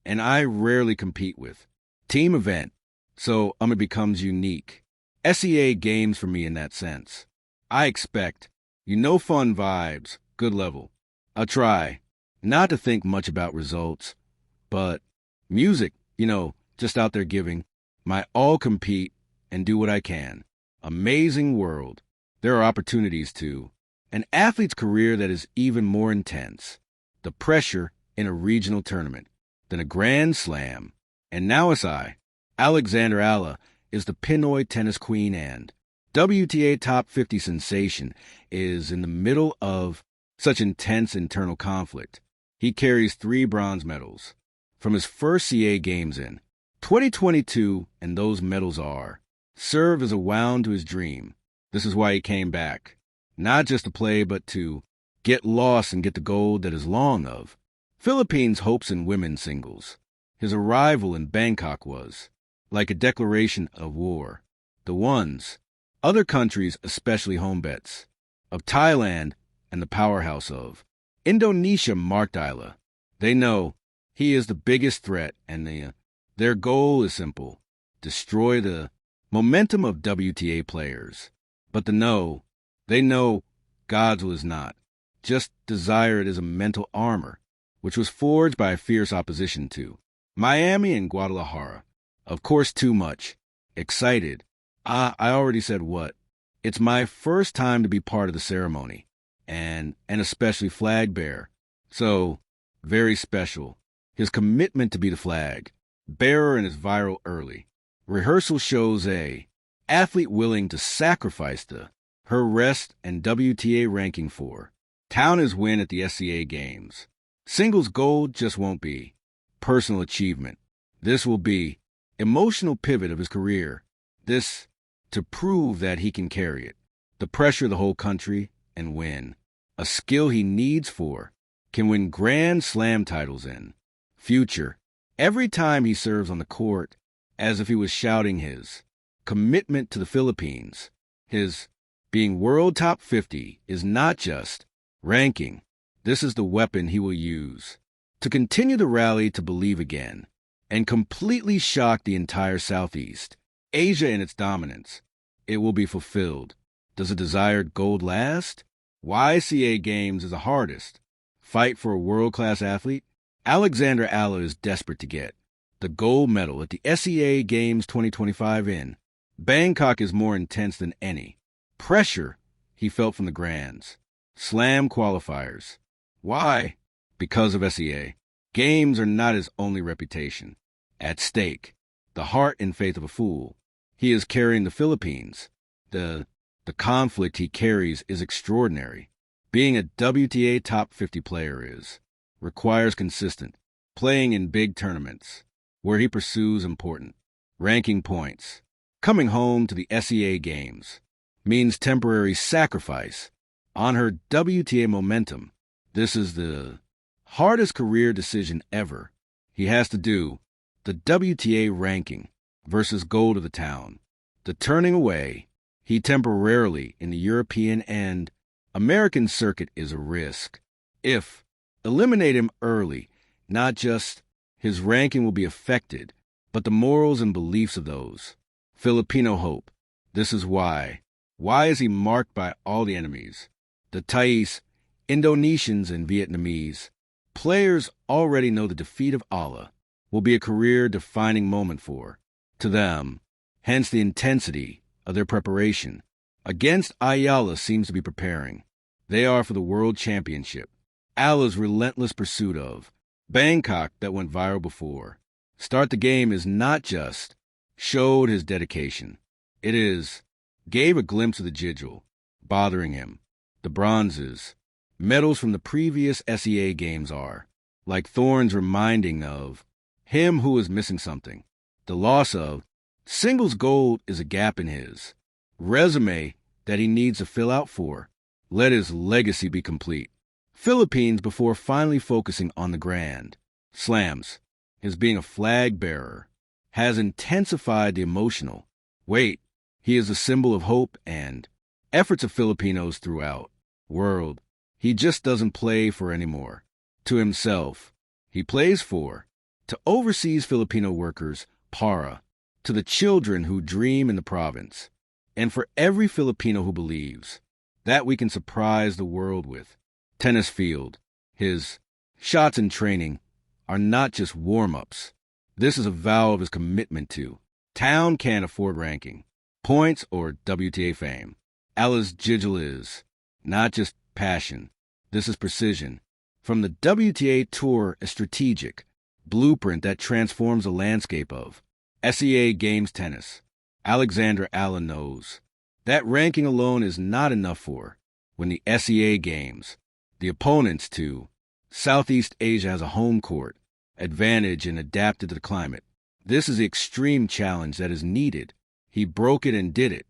and I rarely compete with. Team event, so it becomes unique. SEA games for me in that sense. I expect, fun vibes, good level. I'll try not to think much about results, but music, just out there giving my all compete and do what I can. Amazing world. There are opportunities too. An athlete's career that is even more intense. The pressure in a regional tournament, then a grand slam. And now Alexandra Eala, is the Pinoy tennis queen and WTA top 50 sensation, is in the middle of such intense internal conflict. He carries 3 bronze medals from his first CA games in 2022, and those medals serve as a wound to his dream. This is why he came back, not just to play, but to get lost and get the gold that is long of Philippines' hopes in women's singles. His arrival in Bangkok was like a declaration of war. The ones, other countries, especially home bets, of Thailand and the powerhouse of Indonesia marked Eala. They know he is the biggest threat, and their goal is simple: destroy the momentum of WTA players. But they know God's will is not. Just desire it as a mental armor, which was forged by a fierce opposition to Miami and Guadalajara. Of course, too much. Excited. I already said what. It's my first time to be part of the ceremony, and especially flag bearer. So, very special. His commitment to be the flag bearer and his viral early. Rehearsal shows a athlete willing to sacrifice her rest and WTA ranking for town his win at the SCA Games. Singles gold just won't be personal achievement. This will be emotional pivot of his career. This to prove that he can carry it. The pressure of the whole country and win. A skill he needs can win Grand Slam titles in future. Every time he serves on the court, as if he was shouting his commitment to the Philippines. His being world top 50 is not just ranking. This is the weapon he will use to continue the rally to believe again and completely shock the entire Southeast Asia in its dominance. It will be fulfilled. Does a desired gold last? YCA Games is the hardest fight for a world-class athlete. Alexandra Eala is desperate to get the gold medal at the SEA Games 2025 in Bangkok is more intense than any pressure he felt from the Grands Slam qualifiers. Why? Because of SEA. Games are not his only reputation. At stake, the heart and faith of a fool. He is carrying the Philippines. The conflict he carries is extraordinary. Being a WTA top 50 player requires consistent playing in big tournaments where he pursues important ranking points. Coming home to the SEA Games means temporary sacrifice on her WTA momentum. This is the hardest career decision ever. He has to do the WTA ranking versus gold of the town. The turning away he temporarily in the European and American circuit is a risk. If eliminate him early, not just his ranking will be affected, but the morals and beliefs of those Filipino hope. This is why. Why is he marked by all the enemies? The Thais, Indonesians, and Vietnamese. Players already know the defeat of Eala will be a career-defining moment to them, hence the intensity of their preparation. Against Eala seems to be preparing. They are for the World Championship. Eala's relentless pursuit of Bangkok that went viral before. Start the game is not just showed his dedication. It gave a glimpse of the jiggle bothering him. The bronzes, medals from the previous SEA Games are like thorns reminding of him who is missing something. The loss of singles gold is a gap in his resume that he needs to fill out let his legacy be complete. Philippines before finally focusing on the Grand Slams. His being a flag bearer has intensified the emotional weight. He is a symbol of hope and efforts of Filipinos throughout world. He just doesn't play for anymore. To himself, he plays for to overseas Filipino workers, para, to the children who dream in the province, and for every Filipino who believes that we can surprise the world with. Tennis field, his shots in training are not just warm-ups. This is a vow of his commitment to. Town can't afford ranking, points, or WTA fame. Eala's jiggle is not just passion. This is precision. From the WTA Tour, a strategic blueprint that transforms the landscape of SEA Games tennis. Alexandra Eala knows that ranking alone is not enough for when the SEA Games. The opponents to Southeast Asia has a home court advantage and adapted to the climate. This is the extreme challenge that is needed. He broke it and did it.